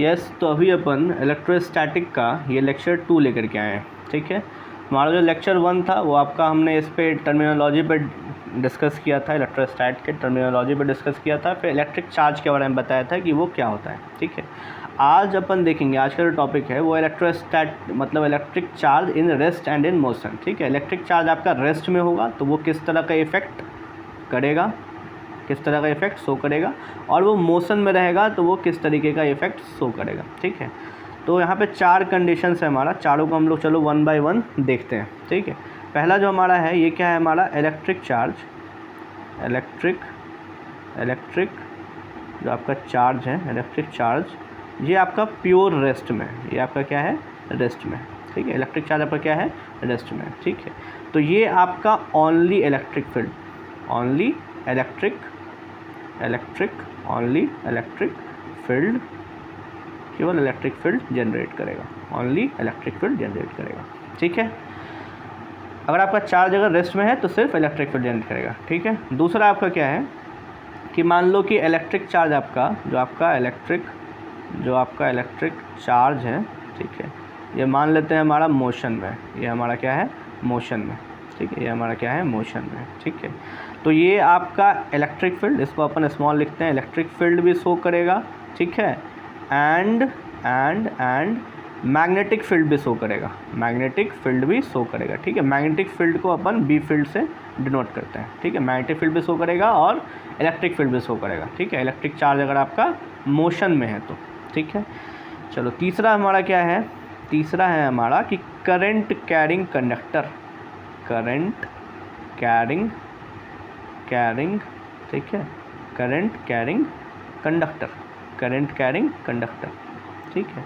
Yes, तो अभी अपन electrostatic का ये लेक्चर 2 लेकर के आए हैं। ठीक है, हमारा जो लेक्चर 1 था वो आपका हमने इस पे टर्मिनोलॉजी पे डिस्कस किया था, इलेक्ट्रोस्टैट के टर्मिनोलॉजी पे डिस्कस किया था, फिर इलेक्ट्रिक चार्ज के बारे में बताया था कि वो क्या होता है। ठीक है, आज अपन देखेंगे, आज का जो टॉपिक है वो इलेक्ट्रोस्टैट मतलब electric charge in rest and in motion. ठीक है, इलेक्ट्रिक चार्ज आपका रेस्ट में होगा तो वो किस तरह का इफेक्ट करेगा, किस तरह का इफेक्ट शो करेगा, और वो मोशन में रहेगा तो वो किस तरीके का इफेक्ट शो करेगा। ठीक है, तो यहाँ पे 4 कंडीशंस है हमारा, चारों को हम लोग चलो 1 बाय 1 देखते हैं। ठीक है, पहला जो हमारा है ये क्या है, हमारा इलेक्ट्रिक चार्ज, इलेक्ट्रिक जो आपका चार्ज है, इलेक्ट्रिक चार्ज ये आपका प्योर रेस्ट में, ये आपका क्या है, रेस्ट में। ठीक है, इलेक्ट्रिक चार्ज आपका क्या है, रेस्ट में। ठीक है, तो ये आपका only electric field, only electric field, केवल इलेक्ट्रिक फील्ड जनरेट करेगा, ओनली इलेक्ट्रिक फील्ड जनरेट करेगा। ठीक है, अगर आपका चार्ज अगर रेस्ट में है तो सिर्फ इलेक्ट्रिक फील्ड जनरेट करेगा। ठीक है, दूसरा आपका क्या है कि मान लो कि इलेक्ट्रिक चार्ज आपका जो आपका इलेक्ट्रिक चार्ज है, ठीक है, ये मान लेते हैं हमारा मोशन में, ये हमारा क्या है, मोशन में। ठीक है, ये हमारा क्या है, मोशन में। ठीक है, तो ये आपका इलेक्ट्रिक फील्ड, इसको अपन स्मॉल लिखते हैं, इलेक्ट्रिक फील्ड भी शो करेगा। ठीक है, एंड मैग्नेटिक फील्ड भी शो करेगा, मैग्नेटिक फील्ड भी शो करेगा। ठीक है, मैग्नेटिक फील्ड को अपन बी फील्ड से डिनोट करते हैं। ठीक है, मैग्नेटिक फील्ड भी शो करेगा और इलेक्ट्रिक फील्ड भी शो करेगा। ठीक है, इलेक्ट्रिक चार्ज अगर आपका मोशन में है तो। ठीक है, चलो तीसरा हमारा क्या है, तीसरा है हमारा कि current carrying conductor, current carrying, ठीक है, current carrying conductor, current carrying conductor. ठीक है,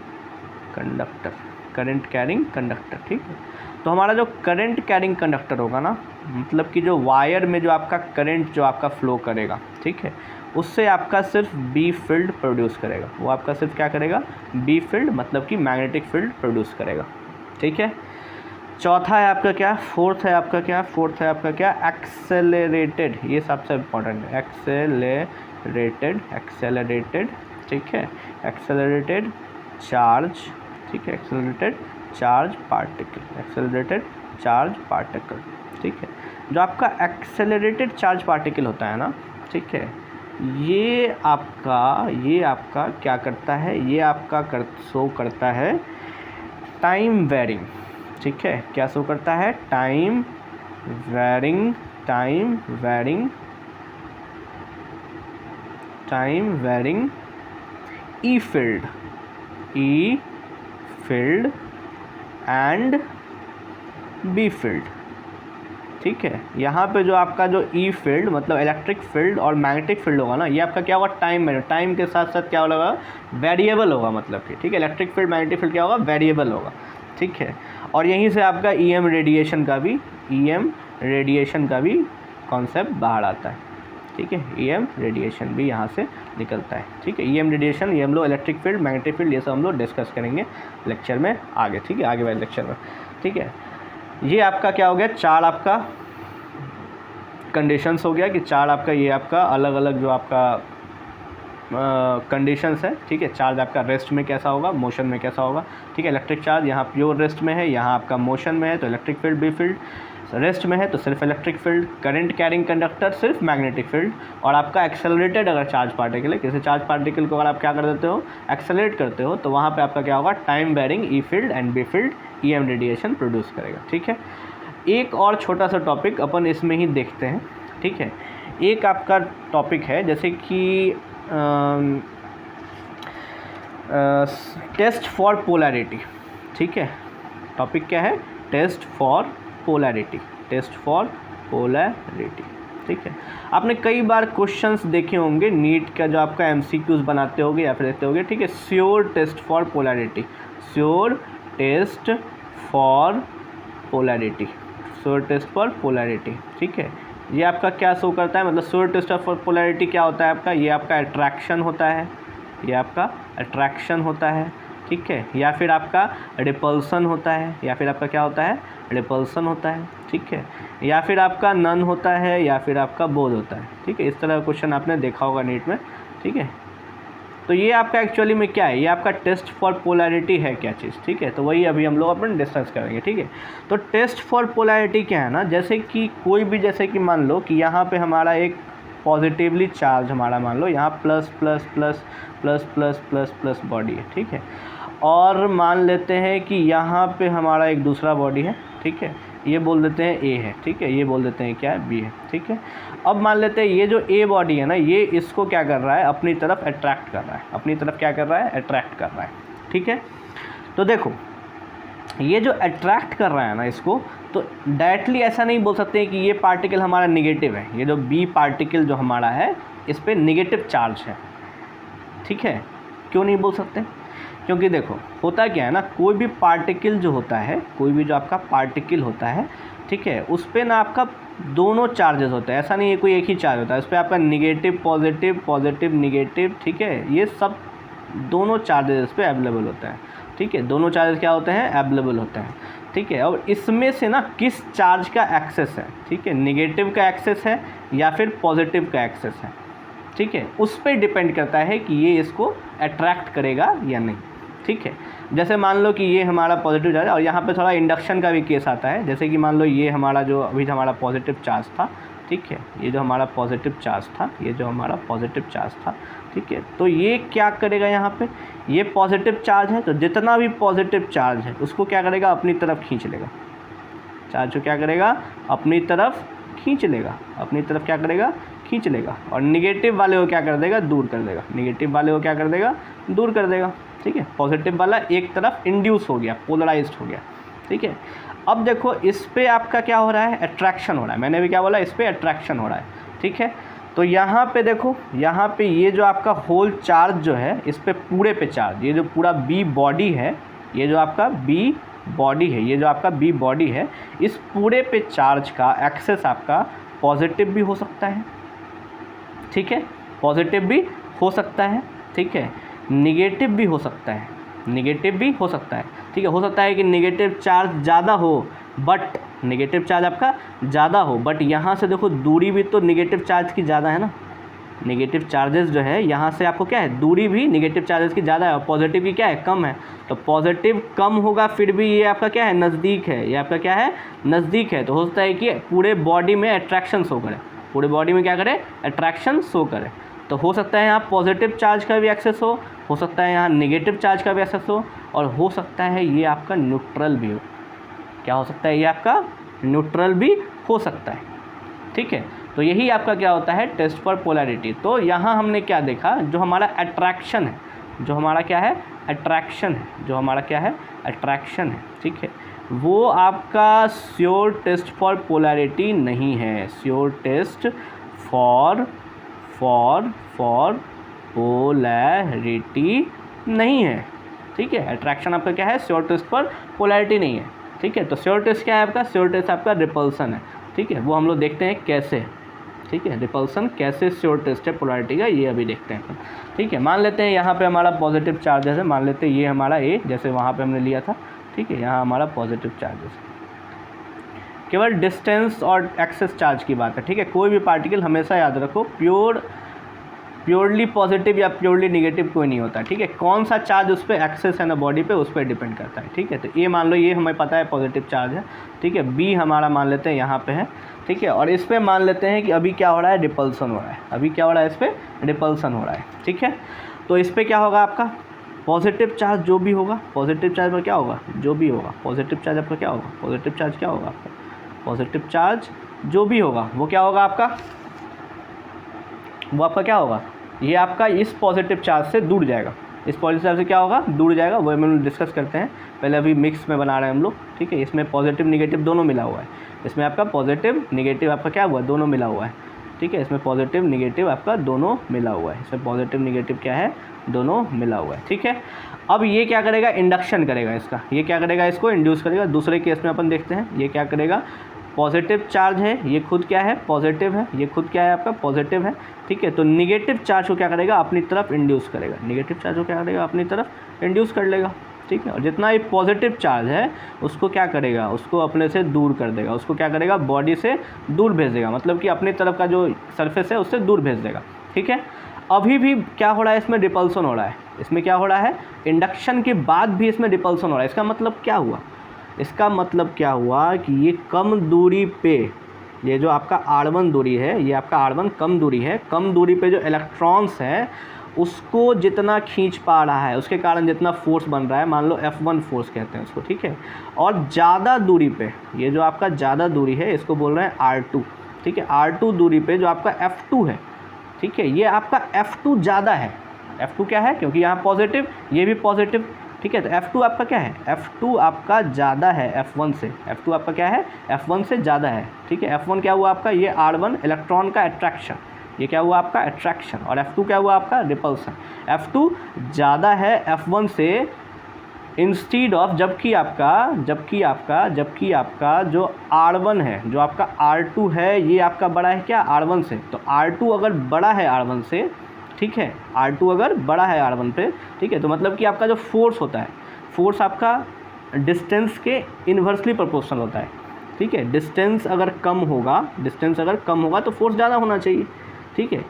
कंडक्टर, करंट कैरिंग कंडक्टर। ठीक है, तो हमारा जो करंट कैरिंग कंडक्टर होगा ना, मतलब कि जो वायर में जो आपका करंट जो आपका फ्लो करेगा, ठीक है, उससे आपका सिर्फ बी फील्ड प्रोड्यूस करेगा, वो आपका सिर्फ क्या करेगा, बी फील्ड, मतलब कि मैग्नेटिक फील्ड प्रोड्यूस करेगा। ठीक है, चौथा है आपका क्या, फोर्थ है आपका क्या, एक्सेलरेटेड, ये सबसे इम्पोर्टेंट है, एक्सेलरेटेड। ठीक है, एक्सेलरेटेड चार्ज, ठीक है, एक्सेलरेटेड चार्ज पार्टिकल, ठीक है, जो आपका एक्सेलरेटेड चार्ज पार्टिकल होता है ना, ठीक है, ये आपका क्या करता है, ये आपका शो करता है टाइम वेरिंग। ठीक है, क्या शो करता है, time varying E field and B field. ठीक है, यहाँ पे जो आपका जो ई फील्ड मतलब इलेक्ट्रिक फील्ड और मैग्नेटिक फील्ड होगा ना, ये आपका क्या होगा, टाइम के साथ साथ क्या होगा, वेरिएबल होगा, मतलब कि ठीक है, इलेक्ट्रिक फील्ड मैग्नेटिक फील्ड क्या होगा, वेरिएबल होगा। ठीक है, और यहीं से आपका ईएम रेडिएशन का भी कॉन्सेप्ट बाहर आता है। ठीक है, ईएम रेडिएशन भी यहाँ से निकलता है। ठीक है, ईएम रेडिएशन, ये हम लोग इलेक्ट्रिक फील्ड, मैग्नेटिक फील्ड, ये सब हम लोग डिस्कस करेंगे लेक्चर में आगे। ठीक है, आगे वाले लेक्चर में। ठीक है, ये आपका क्या हो गया, 4 आपका कंडीशंस हो गया कि 4 आपका ये आपका अलग अलग जो आपका कंडीशंस है। ठीक है, चार्ज आपका रेस्ट में कैसा होगा, मोशन में कैसा होगा। ठीक है, इलेक्ट्रिक चार्ज यहाँ प्योर रेस्ट में है, यहाँ आपका मोशन में है तो electric field B field, rest में है तो सिर्फ electric field, current carrying conductor सिर्फ मैग्नेटिक फील्ड, और आपका एक्सेलरेटेड अगर चार्ज पार्टिकल है, किसी चार्ज पार्टिकल को अगर आप क्या कर देते हो, एक्सेलरेट करते हो, तो वहाँ पे आपका क्या होगा, time varying E field and B field EM radiation produce करेगा। ठीक है, एक और छोटा सा टॉपिक अपन इसमें ही देखते हैं। ठीक है, एक आपका टॉपिक है जैसे कि टेस्ट फॉर पोलैरिटी। ठीक है, टॉपिक क्या है, टेस्ट फॉर पोलैरिटी। ठीक है, आपने कई बार क्वेश्चंस देखे होंगे नीट का, जो आपका एमसीक्यूज बनाते होगे या फिर देखते होगे। ठीक है, श्योर टेस्ट फॉर पोलैरिटी, ठीक है, ये आपका क्या शो करता है, मतलब श्योर टेस्ट फॉर पोलैरिटी क्या होता है आपका, ये आपका अट्रैक्शन होता है, ये आपका अट्रैक्शन होता है। ठीक है, या फिर आपका रिपल्सन होता है, या फिर आपका क्या होता है, रिपल्सन होता है। ठीक है, या फिर आपका नन होता है, या फिर आपका बोध होता है। ठीक है, इस तरह का क्वेश्चन आपने देखा होगा नीट में। ठीक है, तो ये आपका एक्चुअली में क्या है, ये आपका टेस्ट फॉर पोलैरिटी है क्या चीज़, ठीक है। तो वही अभी हम लोग अपन डिस्कस करेंगे, ठीक है। तो टेस्ट फॉर पोलैरिटी क्या है ना, जैसे कि कोई भी, जैसे कि मान लो कि यहाँ पे हमारा एक पॉजिटिवली चार्ज हमारा, मान लो यहाँ plus plus plus plus plus plus plus body है, ठीक है। और मान लेते हैं कि यहाँ पे हमारा एक दूसरा बॉडी है, ठीक है, ये बोल देते हैं ए है, ठीक है, ये बोल देते हैं क्या है, बी है, ठीक है। अब मान लेते हैं ये जो ए बॉडी है ना, ये इसको क्या कर रहा है, अपनी तरफ अट्रैक्ट कर रहा है, अपनी तरफ क्या कर रहा है, अट्रैक्ट कर रहा है, ठीक है। तो देखो ये जो अट्रैक्ट कर रहा है ना इसको, तो डायरेक्टली ऐसा नहीं बोल सकते कि ये पार्टिकल हमारा निगेटिव है, ये जो बी पार्टिकल जो हमारा है इस पर निगेटिव चार्ज है, ठीक है। क्यों नहीं बोल सकते, क्योंकि देखो होता क्या है ना, कोई भी पार्टिकल जो होता है, कोई भी जो आपका पार्टिकल होता है, ठीक है, उस पर ना आपका दोनों चार्जेस होते हैं, ऐसा नहीं है कोई एक ही चार्ज होता है, उस पर आपका निगेटिव पॉजिटिव, पॉजिटिव निगेटिव, ठीक है, ये सब दोनों चार्जेस इस पर अवेलेबल होते हैं, ठीक है। दोनों चार्जेस क्या होते हैं, अवेलेबल होते हैं, ठीक है। और इसमें से ना किस चार्ज का एक्सेस है, ठीक है, निगेटिव का एक्सेस है या फिर पॉजिटिव का एक्सेस है, ठीक है, उस पर डिपेंड करता है कि ये इसको अट्रैक्ट करेगा या नहीं, ठीक है। जैसे मान लो कि ये हमारा पॉजिटिव चार्ज है, और यहाँ पे थोड़ा इंडक्शन का भी केस आता है, जैसे कि मान लो ये हमारा जो अभी हमारा पॉजिटिव चार्ज था, ठीक है, ये जो हमारा पॉजिटिव चार्ज था, ये जो हमारा पॉजिटिव चार्ज था, ठीक है। तो ये क्या करेगा, यहाँ पे ये पॉजिटिव चार्ज है, तो जितना भी पॉजिटिव चार्ज है उसको क्या करेगा, अपनी तरफ खींच लेगा, चार्ज को क्या करेगा, अपनी तरफ खींच लेगा, अपनी तरफ क्या करेगा, खींच लेगा। और निगेटिव वाले को क्या कर देगा, दूर कर देगा, निगेटिव वाले को क्या कर देगा, दूर कर देगा, ठीक है। पॉजिटिव वाला एक तरफ इंड्यूस हो गया, पोलराइज्ड हो गया, ठीक है। अब देखो इस पे आपका क्या हो रहा है, अट्रैक्शन हो रहा है, मैंने भी क्या बोला, इस पे अट्रैक्शन हो रहा है, ठीक है। तो यहाँ पे देखो, यहाँ पे ये जो आपका होल चार्ज जो है, इस पे पूरे पे चार्ज, ये जो पूरा बी बॉडी है, ये जो आपका बी बॉडी है, ये जो आपका बी बॉडी है, इस पूरे पे चार्ज का एक्सेस आपका पॉजिटिव भी हो सकता है, ठीक है, पॉजिटिव भी हो सकता है, ठीक है, निगेटिव भी हो सकता है, निगेटिव भी हो सकता है, ठीक है। हो सकता है कि निगेटिव चार्ज ज़्यादा हो, बट निगेटिव चार्ज आपका ज़्यादा हो, बट यहाँ से देखो दूरी भी तो निगेटिव चार्ज की ज़्यादा है ना, नेगेटिव चार्जेस जो है यहाँ से आपको क्या है, दूरी भी नेगेटिव चार्जेस की ज़्यादा है और पॉजिटिव की क्या है, कम है। तो पॉजिटिव कम होगा फिर भी ये आपका क्या है, नज़दीक है, ये आपका क्या है, नज़दीक है। तो हो सकता है कि पूरे बॉडी में अट्रैक्शन शो करे, पूरे बॉडी में क्या करे, अट्रैक्शन शो करे। तो हो सकता है यहाँ पॉजिटिव चार्ज का भी एक्सेस हो सकता है यहाँ नेगेटिव चार्ज का भी एक्सेस हो, और हो सकता है ये आपका न्यूट्रल भी हो। क्या हो सकता है, ये आपका न्यूट्रल भी हो सकता है, ठीक है। तो यही आपका क्या होता है, टेस्ट फॉर पोलैरिटी। तो यहाँ हमने क्या देखा, जो हमारा अट्रैक्शन है, जो हमारा क्या है, अट्रैक्शन है, जो हमारा क्या है, अट्रैक्शन है, ठीक है, वो आपका श्योर टेस्ट फॉर पोलैरिटी नहीं है, श्योर टेस्ट फॉर पोलैरिटी नहीं है, ठीक है। अट्रैक्शन आपका क्या है, श्योर टेस्ट फॉर पोलैरिटी नहीं है, ठीक है। तो श्योर टेस्ट क्या है आपका, श्योर टेस्ट आपका रिपल्सन है, ठीक है। वो हम लोग देखते हैं कैसे, ठीक है, रिपल्सन कैसे श्योर टेस्ट है पोलैरिटी का, ये अभी देखते हैं, ठीक है। मान लेते हैं यहाँ पे हमारा पॉजिटिव चार्जेस है, मान लेते हैं ये हमारा ए, जैसे वहाँ पे हमने लिया था, ठीक है, यहाँ हमारा पॉजिटिव चार्जेस है। केवल डिस्टेंस और एक्सेस चार्ज की बात है, ठीक है। कोई भी पार्टिकल हमेशा याद रखो, प्योरली पॉजिटिव या प्योरली निगेटिव कोई नहीं होता, ठीक है। कौन सा चार्ज उस पर एक्सेस है ना बॉडी पे, उस पर डिपेंड करता है, ठीक है। तो ये मान लो ये हमें पता है पॉजिटिव चार्ज है, ठीक है। बी हमारा मान लेते हैं यहाँ पे है, ठीक है। और इस पर मान लेते हैं कि अभी क्या हो रहा है, रिपल्सन हो रहा है, अभी क्या हो रहा है, इस पर रिपल्सन हो रहा है, ठीक है। तो इस पर क्या होगा आपका पॉजिटिव चार्ज जो भी होगा, पॉजिटिव चार्ज पर क्या होगा, जो भी होगा पॉजिटिव चार्ज आपका क्या होगा, पॉजिटिव चार्ज क्या होगा आपका, पॉजिटिव चार्ज जो भी होगा वो क्या होगा आपका, वो आपका क्या होगा, ये आपका इस पॉजिटिव चार्ज से दूर जाएगा, इस पॉजिटिव चार्ज से क्या होगा, दूर जाएगा। वो हम डिस्कस करते हैं, पहले अभी मिक्स में बना रहे हैं हम लोग, ठीक है। इसमें पॉजिटिव निगेटिव दोनों मिला हुआ है, इसमें आपका पॉजिटिव निगेटिव आपका क्या हुआ, दोनों मिला हुआ है, ठीक है। इसमें पॉजिटिव निगेटिव आपका दोनों मिला हुआ है, इसमें पॉजिटिव निगेटिव क्या है, दोनों मिला हुआ है, ठीक है। अब ये क्या करेगा, इंडक्शन करेगा इसका, ये क्या करेगा, इसको इंड्यूस करेगा। दूसरे केस में अपन देखते हैं, ये क्या करेगा, पॉजिटिव चार्ज है, ये खुद क्या है, पॉजिटिव है, ये खुद क्या है आपका, पॉजिटिव है, ठीक है। तो निगेटिव चार्ज को क्या करेगा, अपनी तरफ इंड्यूस करेगा, निगेटिव चार्ज को क्या करेगा, अपनी तरफ इंड्यूस कर लेगा, ठीक है। और जितना ये पॉजिटिव चार्ज है उसको क्या करेगा, उसको अपने से दूर कर देगा, उसको क्या करेगा, बॉडी से दूर भेज देगा, मतलब कि अपनी तरफ का जो सरफेस है उससे दूर भेज देगा, ठीक है। अभी भी क्या हो रहा है, इसमें रिपल्सन हो रहा है, इसमें क्या हो रहा है, इंडक्शन के बाद भी इसमें रिपल्सन हो रहा है। इसका मतलब क्या हुआ, इसका मतलब क्या हुआ कि ये कम दूरी पे, ये जो आपका R1 दूरी है, ये आपका R1 कम दूरी है, कम दूरी पे जो इलेक्ट्रॉन्स हैं उसको जितना खींच पा रहा है, उसके कारण जितना फोर्स बन रहा है, मान लो F1 फोर्स कहते हैं उसको, ठीक है। और ज़्यादा दूरी पे, ये जो आपका ज़्यादा दूरी है इसको बोल रहे हैं R2, ठीक है। R2 दूरी पे जो आपका F2 है, ठीक है, ये आपका F2 ज़्यादा है। F2 क्या है, क्योंकि यहाँ पॉजिटिव, ये भी पॉजिटिव, ठीक है। तो F2 आपका क्या है, F2 आपका ज़्यादा है F1 से, F2 आपका क्या है, F1 से ज़्यादा है, ठीक है। F1 क्या हुआ आपका, ये R1 इलेक्ट्रॉन का अट्रैक्शन, ये क्या हुआ आपका अट्रैक्शन, और F2 क्या हुआ आपका रिपल्सन। F2 ज़्यादा है F1 से इंस्टीड ऑफ, जबकि आपका जो R1 है, जो आपका R2 है, ये आपका बड़ा है क्या R1 से। तो R2 अगर बड़ा है R1 से, ठीक है, R2 अगर बड़ा है R1 पे, ठीक है, तो मतलब कि आपका जो फोर्स होता है, फोर्स आपका डिस्टेंस के इन्वर्सली प्रोपोर्शनल होता है, ठीक है। डिस्टेंस अगर कम होगा तो फोर्स ज़्यादा होना चाहिए, ठीक है।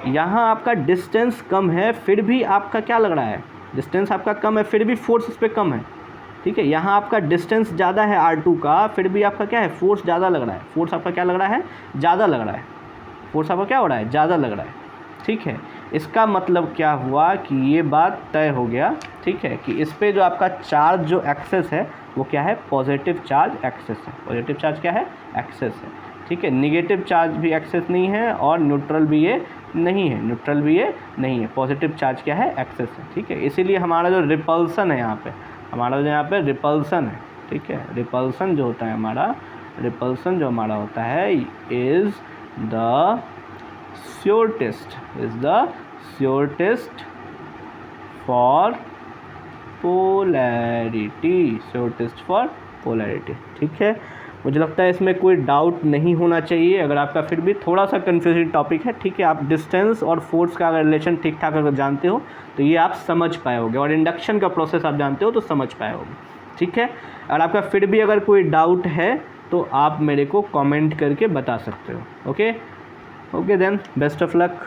यहाँ आपका डिस्टेंस कम है, फिर भी आपका क्या लग रहा है, डिस्टेंस आपका कम है, फिर भी फोर्स इस पर कम है, ठीक है। यहाँ आपका डिस्टेंस ज़्यादा है R2 का, फिर भी आपका क्या है, फोर्स ज़्यादा लग रहा है, फोर्स आपका क्या लग रहा है, ज़्यादा लग रहा है, फोर्स आपका क्या हो रहा है, ज़्यादा लग रहा है, ठीक है। इसका मतलब क्या हुआ कि ये बात तय हो गया, ठीक है, कि इस पे जो आपका चार्ज जो एक्सेस है वो क्या है, पॉजिटिव चार्ज एक्सेस है। पॉजिटिव चार्ज क्या है, एक्सेस है, ठीक है। निगेटिव चार्ज भी एक्सेस नहीं है और न्यूट्रल भी ये नहीं है, पॉजिटिव चार्ज क्या है, एक्सेस है, ठीक है। इसीलिए हमारा जो रिपल्सन है यहाँ पे, रिपल्सन है, ठीक है। रिपल्सन जो हमारा होता है is the shortest for polarity, ठीक है। मुझे लगता है इसमें कोई डाउट नहीं होना चाहिए। अगर आपका फिर भी थोड़ा सा कन्फ्यूजिंग टॉपिक है, ठीक है, आप डिस्टेंस और फोर्स का अगर रिलेशन ठीक ठाक अगर जानते हो तो ये आप समझ पाए होगे, और इंडक्शन का प्रोसेस आप जानते हो तो समझ पाए होगे, ठीक है। अगर आपका फिर भी अगर कोई डाउट है तो आप मेरे को कमेंट करके बता सकते हो। Okay then, best of luck.